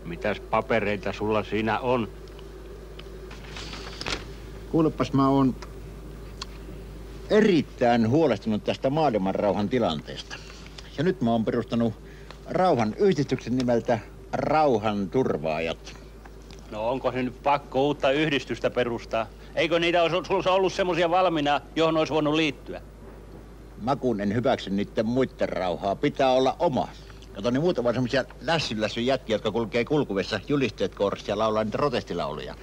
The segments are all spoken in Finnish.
Mitäs papereita sulla siinä on? Kuulepas, mä oon erittäin huolestunut tästä maailmanrauhan tilanteesta. Ja nyt mä oon perustanut rauhan yhdistyksen nimeltä Rauhanturvaajat. No onko se nyt pakko uutta yhdistystä perustaa? Eikö niitä olisi ollut semmoisia valmiina, johon olisi voinut liittyä? Mä kun en hyväksy niiden muiden rauhaa, pitää olla oma. Kato, niin muut ovat semmosia lässylässyn jätkiä, jotka kulkee kulkuvessa julisteet kourissa ja laulaa niitä protestilauluja.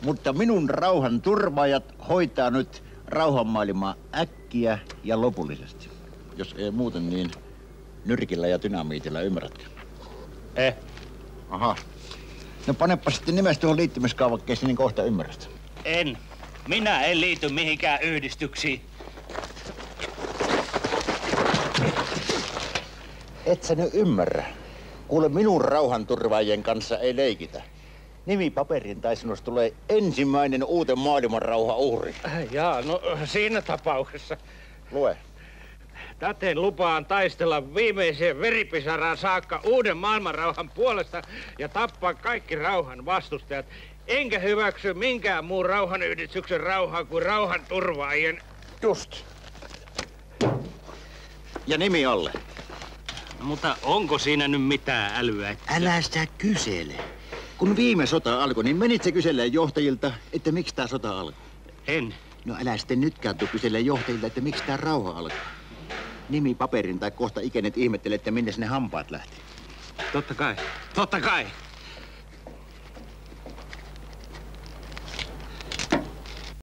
Mutta minun rauhanturvaajat hoitaa nyt rauhanmaailmaa äkkiä ja lopullisesti. Jos ei muuten, niin nyrkillä ja dynamiitilla, ymmärrätkö? Aha. No panepa sitten nimestä tuohon liittymiskaavakkeeseen, niin kohta ymmärrät. En. Minä en liity mihinkään yhdistyksiin. Et sä nyt ymmärrä. Kuule, minun rauhanturvaajien kanssa ei leikitä. Nimipaperin tai sinusta tulee ensimmäinen uuden maailmanrauhan uhri. Jaa, no siinä tapauksessa. Lue. Täten lupaan taistella viimeiseen veripisaraan saakka uuden maailmanrauhan puolesta ja tappaa kaikki rauhan vastustajat. Enkä hyväksy minkään muun rauhanyhdistyksen rauhaa kuin rauhanturvaajien. Just. Ja nimi alle. Mutta onko siinä nyt mitään älyä? Älä sitä kysele. Kun viime sota alkoi, niin menit se kyselemään johtajilta, että miksi tää sota alkoi? En. No älä sitten nytkään tuu kyselemään johtajilta, että miksi tää rauha alkoi. Nimi paperin tai kohta ikenet ihmettelee, että minne ne hampaat lähti. Totta kai. Totta kai.